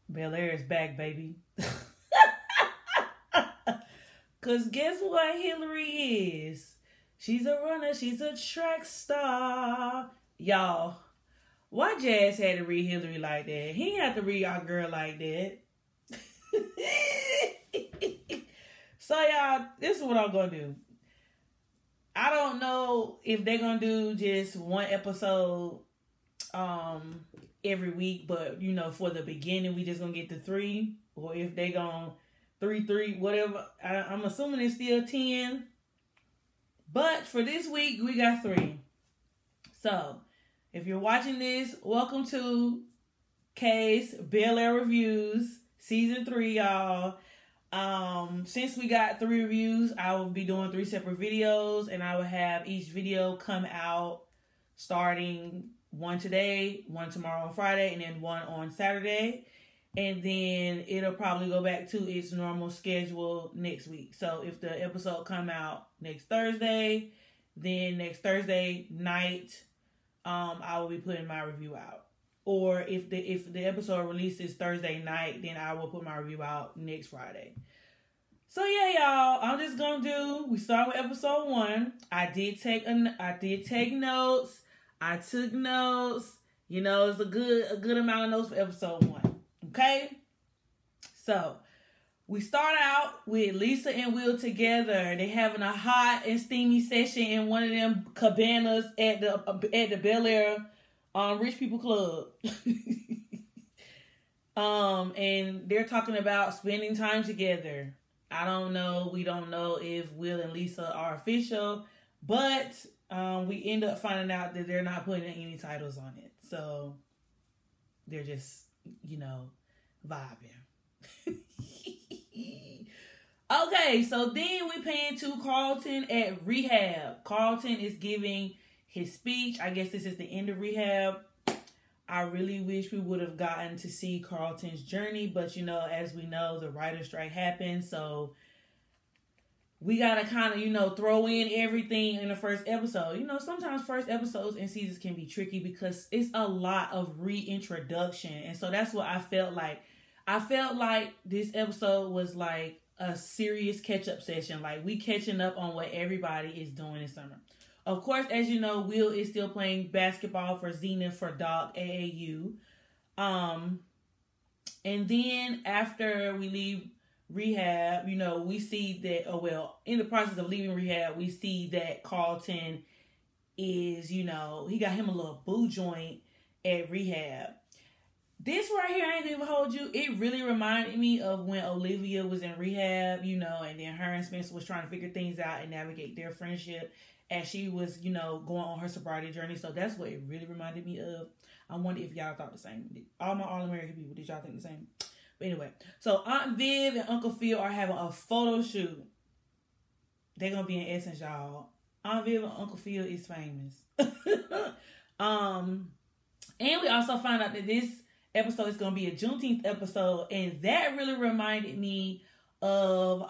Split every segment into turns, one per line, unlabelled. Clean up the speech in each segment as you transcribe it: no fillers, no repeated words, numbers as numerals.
Bel-Air is back, baby. Cause guess what Hillary is? She's a runner, she's a track star. Y'all, why Jazz had to read Hillary like that? He didn't have to read our girl like that. So y'all, this is what I'm gonna do. I don't know if they're gonna do just one episode every week, but you know, for the beginning we just gonna get the 3, or if they gonna 3, whatever. I'm assuming it's still 10, but for this week we got 3. So if you're watching this, welcome to Kay's Bel-Air Reviews season 3, y'all. Since we got 3 reviews, I will be doing 3 separate videos, and I will have each video come out starting one today, one tomorrow on Friday, and then one on Saturday. And then it'll probably go back to its normal schedule next week. So if the episode come out next Thursday, then next Thursday night, I will be putting my review out. Or if the episode releases Thursday night, then I will put my review out next Friday. So yeah, y'all, I'm just gonna we start with episode 1. I did take notes. I took notes. You know, it's a good amount of notes for episode 1. Okay? So we start out with Lisa and Will together. They having a hot and steamy session in one of them cabanas at the Bel-Air Rich People Club. And they're talking about spending time together. I don't know. We don't know if Will and Lisa are official, but we end up finding out that they're not putting any titles on it. So they're just, you know, vibing. Okay, so then we pan to Carlton at rehab. Carlton is giving his speech. I guess this is the end of rehab. I really wish we would have gotten to see Carlton's journey, but you know, as we know, the writer's strike happened, so we gotta kind of, you know, throw in everything in the first episode. You know, sometimes first episodes in seasons can be tricky because it's a lot of reintroduction, and so that's what I felt like. I felt like this episode was like a serious catch-up session. Like, we catching up on what everybody is doing this summer. Of course, as you know, Will is still playing basketball for Zenith for Doc AAU. And then after we leave rehab, you know, we see that, in the process of leaving rehab, we see that Carlton is, you know, he got him a little boo joint at rehab. This right here, I ain't gonna even hold you. It really reminded me of when Olivia was in rehab, you know, and then her and Spencer was trying to figure things out and navigate their friendship as she was, you know, going on her sobriety journey. So that's what it really reminded me of. I wonder if y'all thought the same. All my All-American people, did y'all think the same? But anyway, so Aunt Viv and Uncle Phil are having a photo shoot. They're going to be in Essence, y'all. Aunt Viv and Uncle Phil is famous. And we also found out that this episode is going to be a Juneteenth episode. And that really reminded me of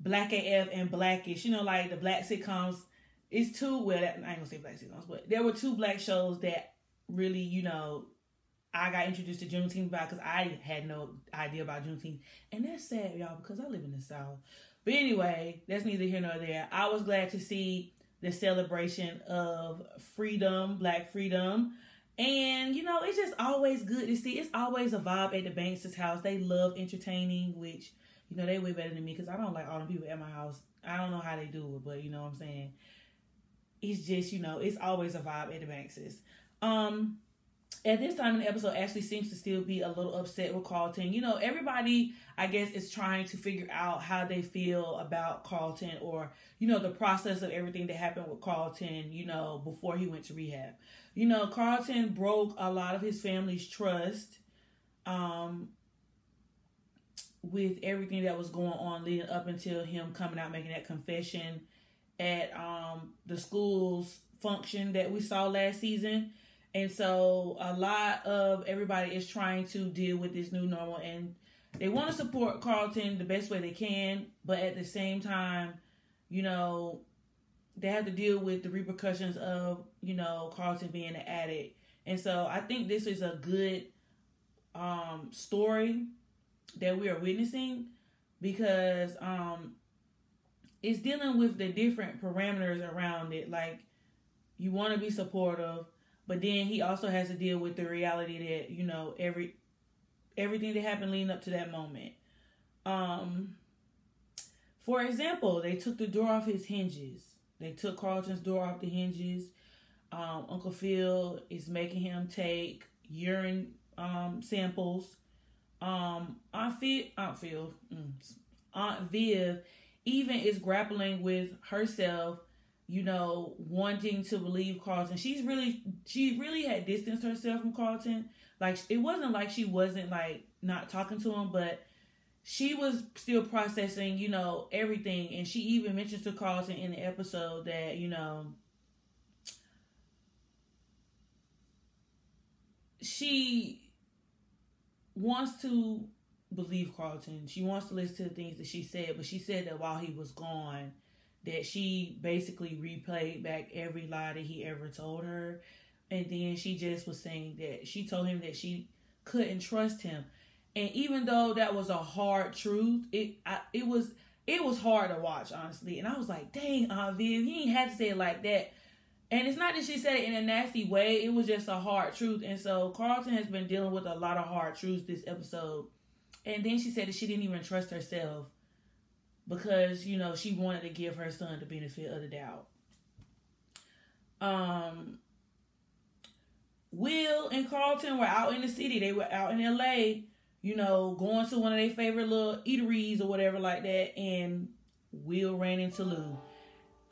Black AF and Blackish. You know, like the black sitcoms. It's two, I ain't going to say black sitcoms, but there were 2 black shows that really, you know, I got introduced to Juneteenth by, because I had no idea about Juneteenth. And that's sad, y'all, because I live in the South. But anyway, that's neither here nor there. I was glad to see the celebration of freedom, black freedom. And, you know, it's just always good to see. It's always a vibe at the Banks' house. They love entertaining, which, you know, they way better than me because I don't like all the people at my house. I don't know how they do it, but you know what I'm saying? It's just, you know, it's always a vibe at the Banks'. At this time in the episode, Ashley seems to still be a little upset with Carlton. You know, everybody, I guess, is trying to figure out how they feel about Carlton, or, you know, the process of everything that happened with Carlton, you know, before he went to rehab. You know, Carlton broke a lot of his family's trust with everything that was going on leading up until him coming out making that confession at the school's function that we saw last season. And so a lot of everybody is trying to deal with this new normal, and they want to support Carlton the best way they can, but at the same time, you know, they have to deal with the repercussions of, you know, Carlton being an addict. And so I think this is a good story that we are witnessing, because it's dealing with the different parameters around it. Like, you want to be supportive, but then he also has to deal with the reality that, you know, everything that happened leading up to that moment. For example, they took the door off his hinges. They took Carlton's door off the hinges. Uncle Phil is making him take urine samples. Aunt Viv even is grappling with herself, you know, wanting to believe Carlton. She really had distanced herself from Carlton. Like, it wasn't like she wasn't, like, not talking to him, but she was still processing, you know, everything. And she even mentions to Carlton in the episode that, you know, she wants to believe Carlton. She wants to listen to the things that she said, but she said that while he was gone, that she basically replayed back every lie that he ever told her. And then she just was saying that she told him that she couldn't trust him. And even though that was a hard truth, it was hard to watch, honestly. And I was like, dang, Aunt Viv, you ain't had to say it like that. And it's not that she said it in a nasty way. It was just a hard truth. And so Carlton has been dealing with a lot of hard truths this episode. And then she said that she didn't even trust herself because, you know, she wanted to give her son the benefit of the doubt. Will and Carlton were out in the city. They were out in LA, you know, going to one of their favorite little eateries or whatever like that. And Will ran into Lou.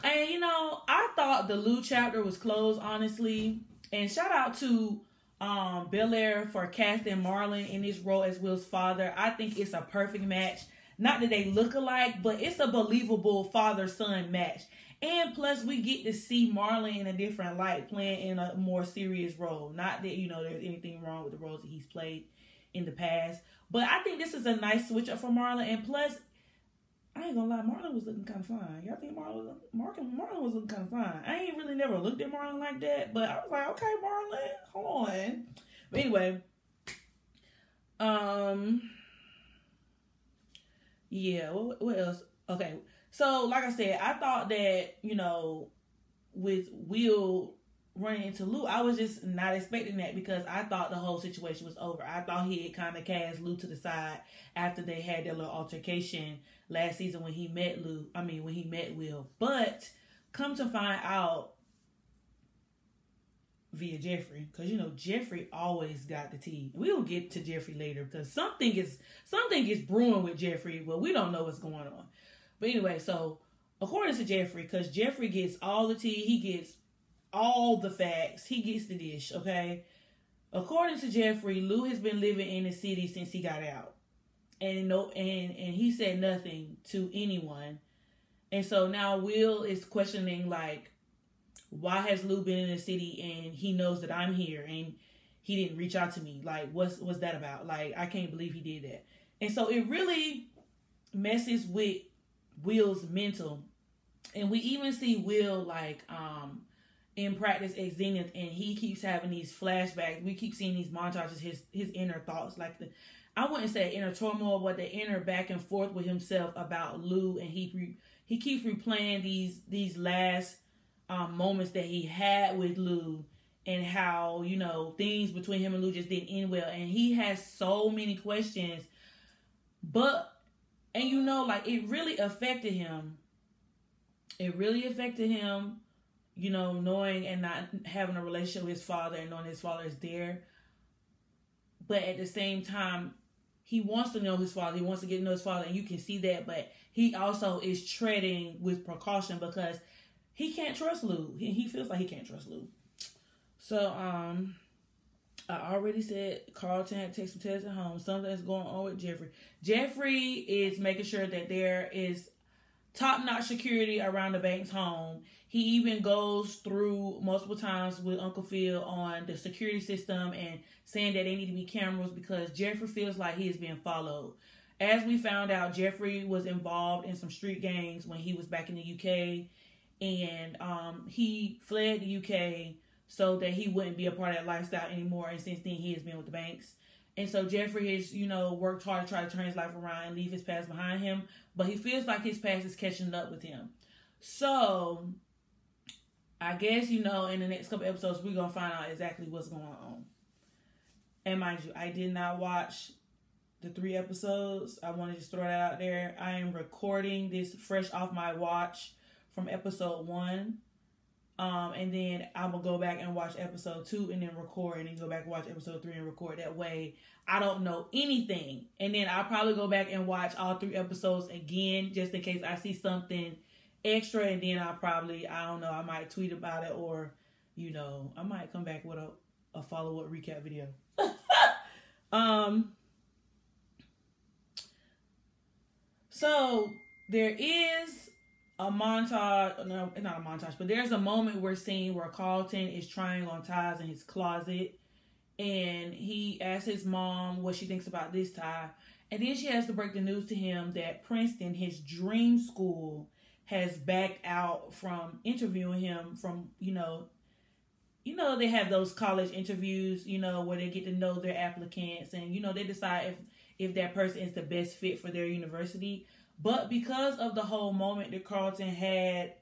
And, you know, I thought the Lou chapter was closed, honestly. And shout out to Bel-Air for casting Marlon in this role as Will's father. I think it's a perfect match. Not that they look alike, but it's a believable father-son match. And plus, we get to see Marlon in a different light, playing in a more serious role. Not that, you know, there's anything wrong with the roles that he's played in the past. But I think this is a nice switch up for Marlon. And plus, I ain't gonna lie, Marlon was looking kind of fine. Y'all think Marlon was looking kind of fine? I ain't really never looked at Marlon like that, but I was like, okay, Marlon, hold on. But anyway, yeah, what else? Okay, so like I said, I thought that, you know, with Will running into Lou, I was just not expecting that because I thought the whole situation was over. I thought he had kind of cast Lou to the side after they had their little altercation last season when he met Will. But come to find out via Jeffrey, because you know Jeffrey always got the tea. We'll get to Jeffrey later because something is brewing with Jeffrey, but we don't know what's going on. But anyway, so according to Jeffrey, because Jeffrey gets all the tea, he gets all the facts, he gets the dish, okay? According to Jeffrey, Lou has been living in the city since he got out. And he said nothing to anyone. And so now Will is questioning, like, why has Lou been in the city and he knows that I'm here and he didn't reach out to me? Like, what's that about? Like, I can't believe he did that. And so it really messes with Will's mental. And we even see Will, like, in practice at Zenith, and he keeps having these flashbacks. We keep seeing these montages, his inner thoughts, like I wouldn't say inner turmoil, but the inner back and forth with himself about Lou, and he keeps replaying these last moments that he had with Lou, and how, you know, things between him and Lou just didn't end well, and he has so many questions, and you know, like, it really affected him. It really affected him, you know, knowing and not having a relationship with his father and knowing his father is there. But at the same time, he wants to know his father. He wants to get to know his father, and you can see that. But he also is treading with precaution because he can't trust Lou. He feels like he can't trust Lou. So, I already said Carlton had to take some tests at home. Something's going on with Jeffrey. Jeffrey is making sure that there is top-notch security around the bank's home. He even goes through multiple times with Uncle Phil on the security system and saying that they need to be cameras because Jeffrey feels like he is being followed. As we found out, Jeffrey was involved in some street gangs when he was back in the UK, and he fled the UK so that he wouldn't be a part of that lifestyle anymore, and since then he has been with the banks. And so Jeffrey has, worked hard to try to turn his life around and leave his past behind him. But he feels like his past is catching up with him. So, I guess, in the next couple episodes, we're going to find out exactly what's going on. And mind you, I did not watch the 3 episodes. I want to just throw that out there. I am recording this fresh off my watch from episode 1. And then I'm going to go back and watch episode 2 and then record, and then go back and watch episode 3 and record. That way I don't know anything. And then I'll probably go back and watch all 3 episodes again, just in case I see something extra. And then I might tweet about it, or, I might come back with a follow-up recap video. So there is a montage, no, not a montage, but there's a moment we're seeing where Carlton is trying on ties in his closet, and he asks his mom what she thinks about this tie, and then she has to break the news to him that Princeton, his dream school, has backed out from interviewing him from, they have those college interviews, where they get to know their applicants, and, they decide if that person is the best fit for their university. But because of the whole moment that Carlton had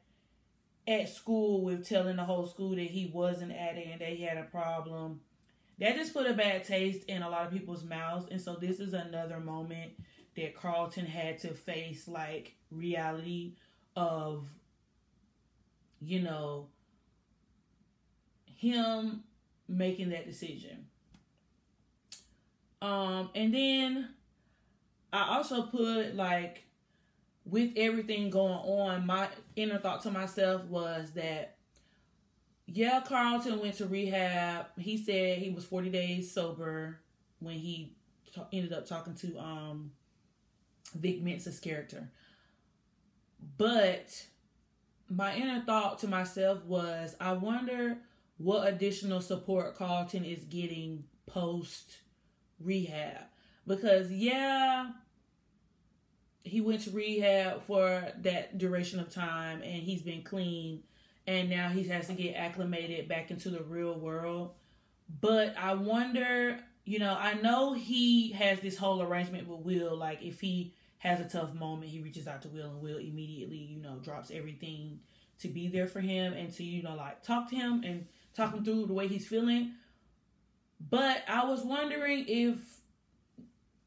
at school with telling the whole school that he was an addict and that he had a problem, that just put a bad taste in a lot of people's mouths. And so this is another moment that Carlton had to face, like, reality of, him making that decision. And then I also put, like, with everything going on, my inner thought to myself was that, yeah, Carlton went to rehab. He said he was 40 days sober when he ended up talking to Vic Mensa's character. But my inner thought to myself was, I wonder what additional support Carlton is getting post-rehab. Because, yeah, he went to rehab for that duration of time, and he's been clean, and now he has to get acclimated back into the real world. But I wonder, I know he has this whole arrangement with Will, like, if he has a tough moment, he reaches out to Will, and Will immediately, drops everything to be there for him and to, talk to him and talk him through the way he's feeling. But I was wondering if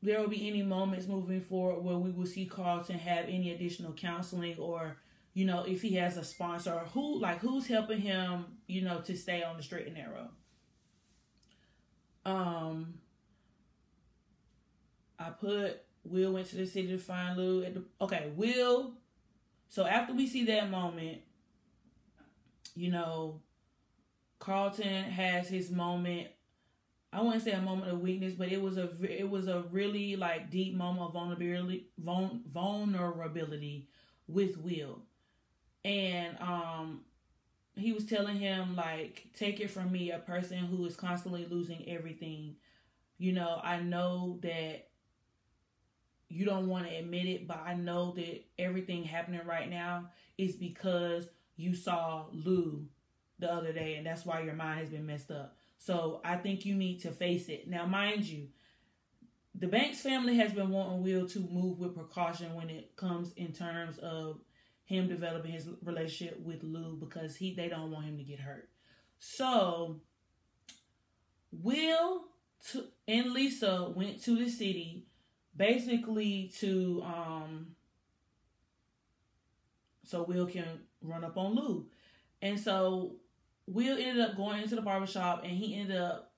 there will be any moments moving forward where we will see Carlton have any additional counseling, or, if he has a sponsor, or who's helping him, to stay on the straight and narrow. I put Will went to the city to find Lou Will. So after we see that moment, Carlton has his moment. I wouldn't say a moment of weakness, but it was a really, like, deep moment of vulnerability with Will. And he was telling him, like, take it from me, a person who is constantly losing everything. I know that you don't want to admit it, but I know that everything happening right now is because you saw Lou the other day, and that's why your mind has been messed up. So I think you need to face it. Now, mind you, the Banks family has been wanting Will to move with precaution when it comes in terms of him developing his relationship with Lou, because they don't want him to get hurt. So Will and Lisa went to the city basically to so Will can run up on Lou. And so Will ended up going into the barbershop, and he ended up,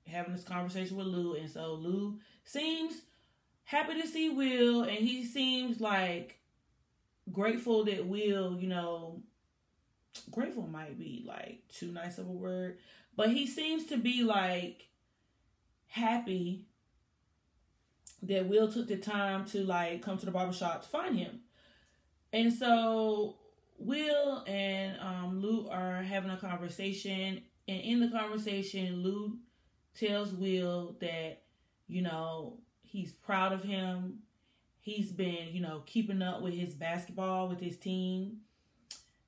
having this conversation with Lou. And so Lou seems happy to see Will, and he seems like grateful that Will, grateful might be like too nice of a word, but he seems to be like happy that Will took the time to, like, come to the barbershop to find him. And so Will and Lou are having a conversation, and in the conversation, Lou tells Will that, he's proud of him. He's been, keeping up with his basketball, with his team.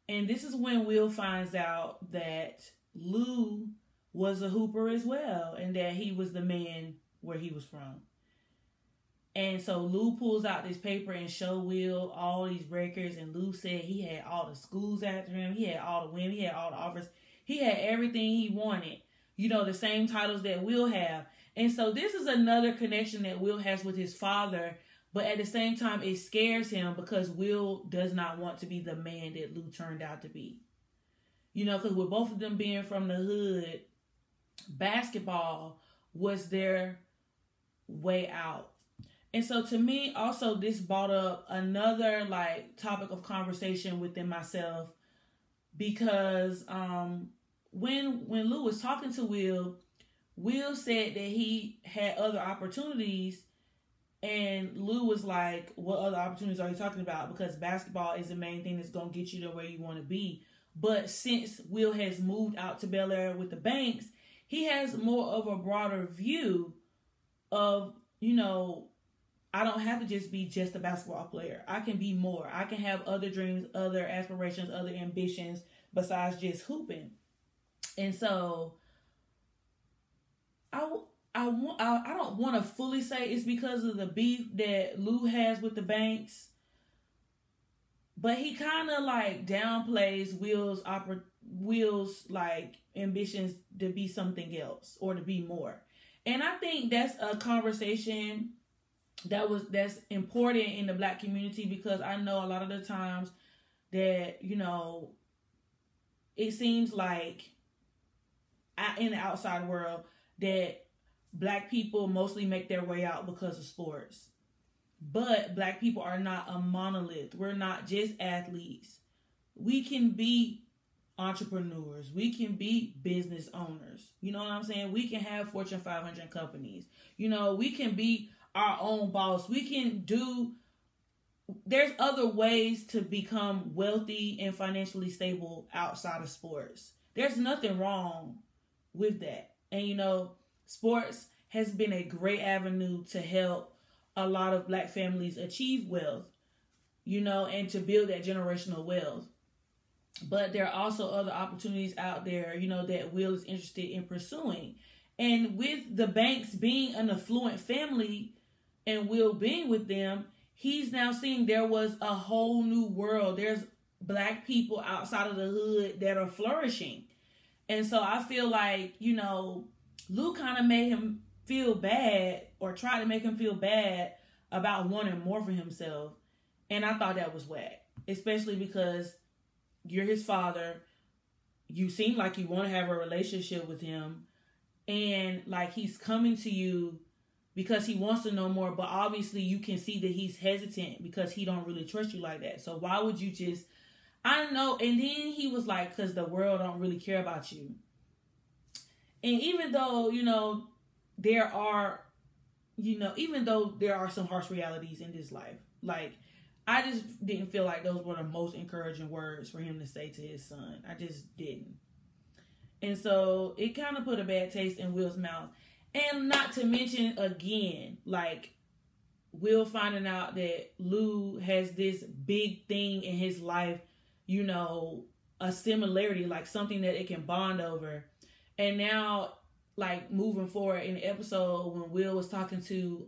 And this is when Will finds out that Lou was a hooper as well, and that he was the man where he was from. And so Lou pulls out this paper and show Will all these records, and Lou said he had all the schools after him, he had all the women, he had all the offers, he had everything he wanted. You know, the same titles that Will have. And so this is another connection that Will has with his father, but at the same time it scares him because Will does not want to be the man that Lou turned out to be. You know, because with both of them being from the hood, basketball was their way out. And so to me, also, this brought up another like topic of conversation within myself, because when Lou was talking to Will said that he had other opportunities, and Lou was like, what other opportunities are you talking about? Because basketball is the main thing that's going to get you to where you want to be. But since Will has moved out to Bel-Air with the Banks, he has more of a broader view of, you know, I don't have to just be just a basketball player. I can be more. I can have other dreams, other aspirations, other ambitions besides just hooping. And so I don't want to fully say it's because of the beef that Lou has with the Banks, but he kind of like downplays Will's like ambitions to be something else or to be more. And I think that's a conversation that's important in the Black community, because I know a lot of the times that, you know, it seems like in the outside world that Black people mostly make their way out because of sports. But Black people are not a monolith. We're not just athletes. We can be entrepreneurs. We can be business owners. You know what I'm saying? We can have Fortune 500 companies. You know, we can be our own boss. We can do, there's other ways to become wealthy and financially stable outside of sports. There's nothing wrong with that. And you know, sports has been a great avenue to help a lot of Black families achieve wealth, you know, and to build that generational wealth. But there are also other opportunities out there, you know, that Will is interested in pursuing. And with the Banks being an affluent family and Will being with them, he's now seeing there was a whole new world. There's Black people outside of the hood that are flourishing. And so I feel like, you know, Lou kind of made him feel bad, or tried to make him feel bad about wanting more for himself. And I thought that was whack, especially because you're his father. You seem like you want to have a relationship with him, and like he's coming to you because he wants to know more, but obviously you can see that he's hesitant because he don't really trust you like that. So why would you just, I don't know. And then he was like, because the world don't really care about you. And even though, you know, there are some harsh realities in this life, like, I just didn't feel like those were the most encouraging words for him to say to his son. I just didn't. And so it kind of put a bad taste in Will's mouth. And not to mention, again, like, Will finding out that Lou has this big thing in his life, you know, a similarity, like something that it can bond over. And now, like, moving forward in the episode, when Will was talking to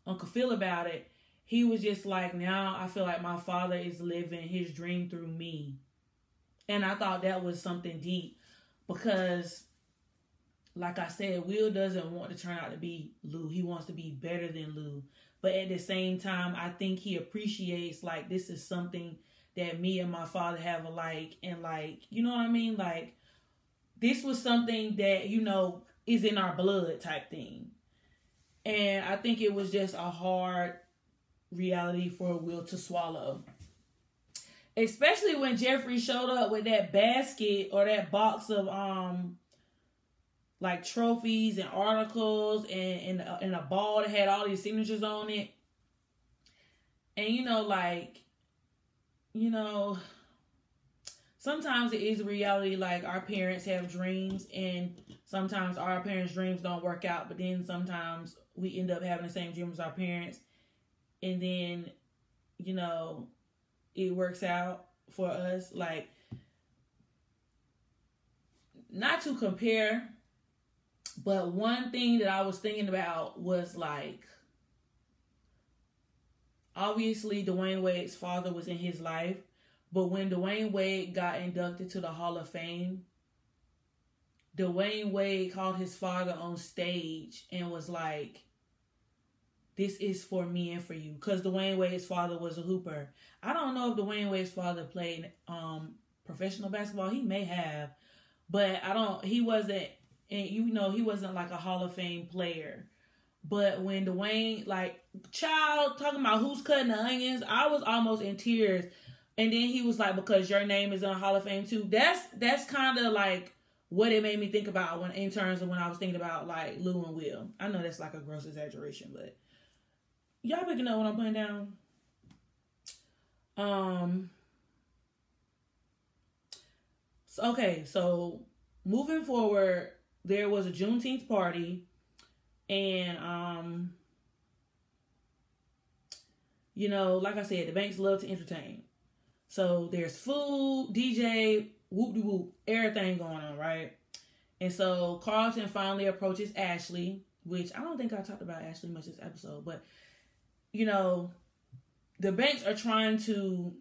Uncle Phil about it, he was just like, now I feel like my father is living his dream through me. And I thought that was something deep, because, like I said, Will doesn't want to turn out to be Lou. He wants to be better than Lou. But at the same time, I think he appreciates, like, this is something that me and my father have alike. And, like, you know what I mean? Like, this was something that, you know, is in our blood type thing. And I think it was just a hard reality for Will to swallow. Especially when Jeffrey showed up with that basket or that box of, like, trophies and articles and a ball that had all these signatures on it. And, you know, like, you know, sometimes it is a reality, like, our parents have dreams, and sometimes our parents' dreams don't work out, but then sometimes we end up having the same dream as our parents, and then, you know, it works out for us. Like, not to compare But one thing that I was thinking about was like, obviously Dwayne Wade's father was in his life, but when Dwayne Wade got inducted to the Hall of Fame, Dwayne Wade called his father on stage and was like, this is for me and for you. Because Dwayne Wade's father was a hooper. I don't know if Dwayne Wade's father played professional basketball. He may have. But he wasn't, and he wasn't like a Hall of Fame player. But when Dwayne, like, child, talking about who's cutting the onions, I was almost in tears. And then he was like, because your name is in a Hall of Fame too. That's kind of like what it made me think about in terms of when I was thinking about like Lou and Will. I know that's like a gross exaggeration, but y'all picking up what I'm putting down? So moving forward, there was a Juneteenth party, and like I said, the Banks love to entertain. So there's food, DJ, whoop-de-whoop, everything going on, right? And so Carlton finally approaches Ashley, which I don't think I talked about Ashley much this episode, but the Banks are trying to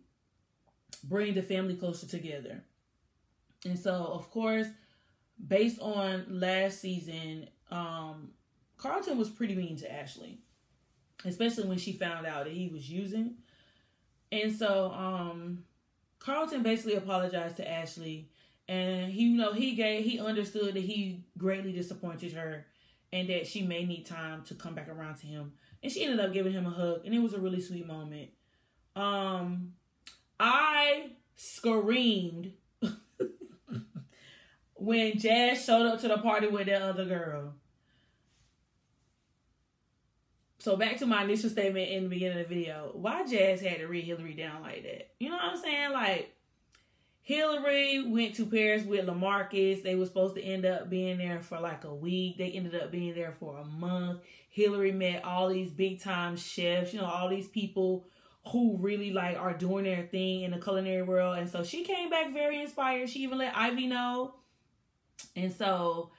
bring the family closer together. And so, of course, based on last season, Carlton was pretty mean to Ashley, especially when she found out that he was using. And so, Carlton basically apologized to Ashley, and he understood that he greatly disappointed her and that she may need time to come back around to him. And she ended up giving him a hug, and it was a really sweet moment. I screamed when Jazz showed up to the party with that other girl. So back to my initial statement in the beginning of the video. Why Jazz had to read Hillary down like that? You know what I'm saying? Like, Hillary went to Paris with LaMarcus. They were supposed to end up being there for like a week. They ended up being there for a month. Hillary met all these big time chefs, all these people who really like are doing their thing in the culinary world. And so she came back very inspired. She even let Ivy know. And so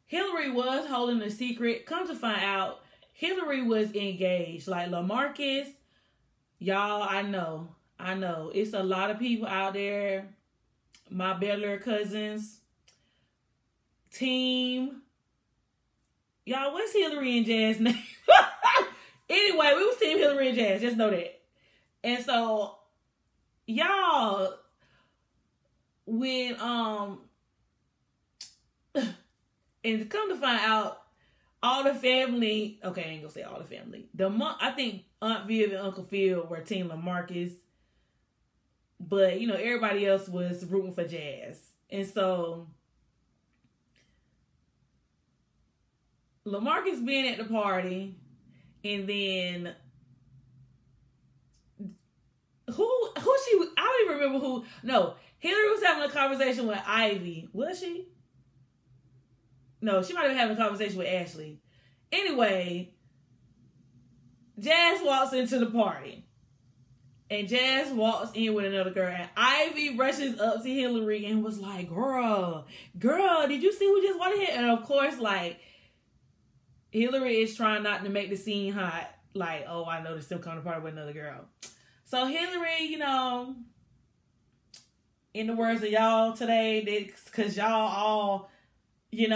Hillary was holding a secret. Come to find out, Hillary was engaged. Like LaMarcus, y'all, I know. It's a lot of people out there. My Bel-Air cousins. Team. Y'all, what's Hillary and Jazz's name? Anyway, we was Team Hillary and Jazz. Just know that. And so, y'all, when, and come to find out, all the family, okay, I ain't gonna say all the family. I think Aunt Viv and Uncle Phil were Team LaMarcus, but, everybody else was rooting for Jazz. And so, LaMarcus being at the party, and then I don't even remember who. No, Hillary was having a conversation with Ivy. Was she? No, she might have been having a conversation with Ashley. Anyway, Jazz walks into the party. And Jazz walks in with another girl. And Ivy rushes up to Hillary and was like, girl, did you see who just walked in? And of course, like, Hillary is trying not to make the scene hot. Like, oh, I noticed him coming to the party with another girl. So Hillary, in the words of y'all today, because y'all all, in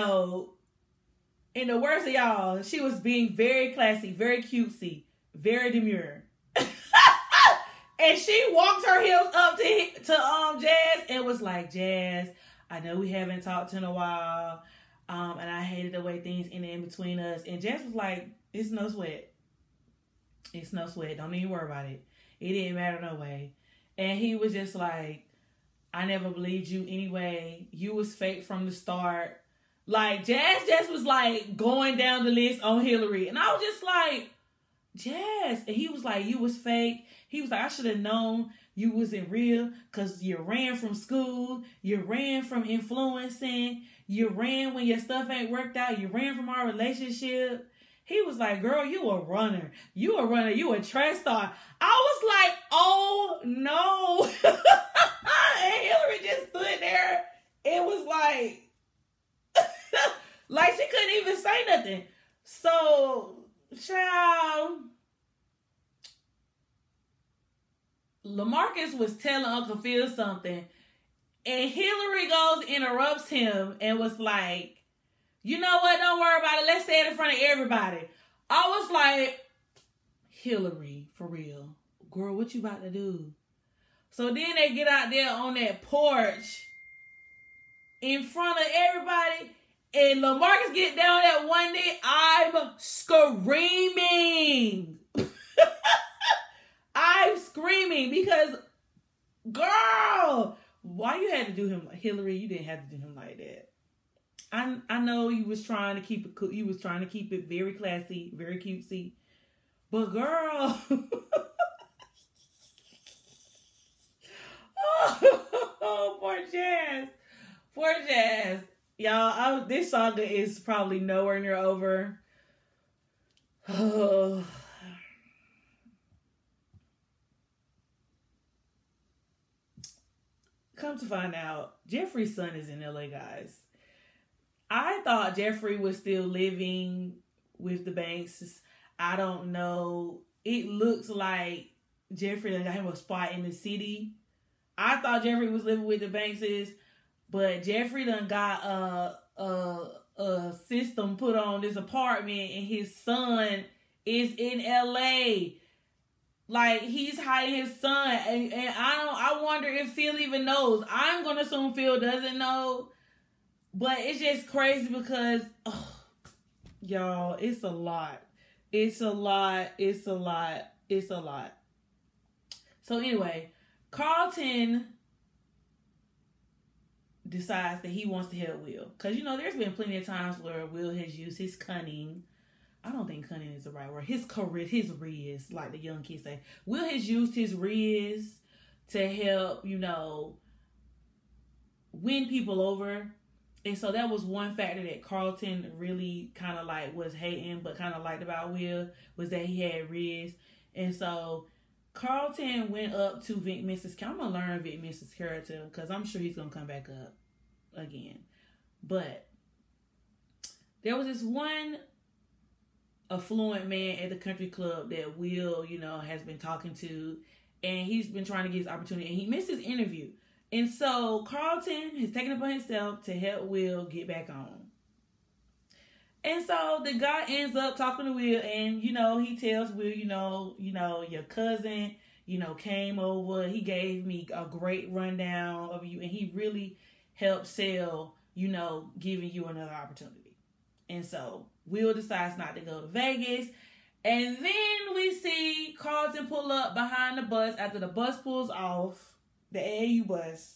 the words of y'all, she was being very classy, very cutesy, very demure. And she walked her heels up to Jazz and was like, Jazz, I know we haven't talked in a while, and I hated the way things ended in between us. And Jazz was like, it's no sweat. It's no sweat. Don't even worry about it. It didn't matter no way. And he was just like, I never believed you anyway. You was fake from the start. Like, Jazz just was like going down the list on Hillary. And I was just like, Jazz. And he was like, you was fake. He was like, I should have known you wasn't real because you ran from school. You ran from influencing. You ran when your stuff ain't worked out. You ran from our relationship. He was like, girl, you a runner. You a runner. You a track star. I was like, oh, no. And Hillary just stood there and was like, Like, she couldn't even say nothing. So, child, LaMarcus was telling Uncle Phil something, and Hillary goes, interrupts him, and was like, you know what? Don't worry about it. Let's say it in front of everybody. I was like, Hillary, for real. Girl, what you about to do? So then they get out there on that porch in front of everybody, and LaMarcus get down that one day. I'm screaming. I'm screaming because, girl, why you had to do him like Hillary? You didn't have to do him like that. I know you was trying to keep it cool. You was trying to keep it very classy, very cutesy. But girl, oh, poor Jazz. Poor Jazz. Y'all, this saga is probably nowhere near over. Oh. Come to find out, Jeffrey's son is in LA, guys. I thought Jeffrey was still living with the Bankses. I don't know. It looks like Jeffrey got him a spot in the city. I thought Jeffrey was living with the Bankses, but Jeffrey done got a system put on this apartment, and his son is in LA. Like, he's hiding his son, and I wonder if Phil even knows. I'm gonna assume Phil doesn't know. But it's just crazy because, y'all, it's a lot. It's a lot. It's a lot. It's a lot. So anyway, Carlton decides that he wants to help Will. Because, you know, there's been plenty of times where Will has used his cunning. I don't think cunning is the right word. His riz, like the young kids say. Will has used his riz to help, you know, win people over. And so that was one factor that Carlton really kind of like was hating, but kind of liked about Will, was that he had riz. And so Carlton went up to Vic Mensa's character. I'm going to learn Vic Mensa's character because I'm sure he's going to come back up again. But there was this one affluent man at the country club that Will, you know, has been talking to, and he's been trying to get his opportunity, and he missed his interview. And so Carlton has taken it upon himself to help Will get back on. And so the guy ends up talking to Will, and, you know, he tells Will, you know, your cousin, you know, came over. He gave me a great rundown of you, and he really helped sell, you know, giving you another opportunity. And so Will decides not to go to Vegas. And then we see Carlton pull up behind the bus after the bus pulls off, the AAU bus.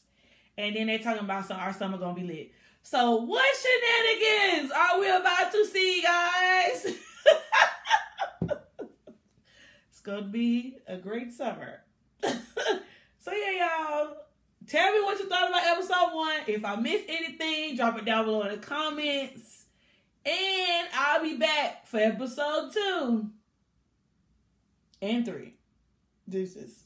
And then they're talking about our summer gonna be lit. So what shenanigans are we about to see, guys? It's gonna be a great summer. So yeah, y'all. Tell me what you thought about episode 1. If I missed anything, drop it down below in the comments. And I'll be back for episode 2 and 3. Deuces.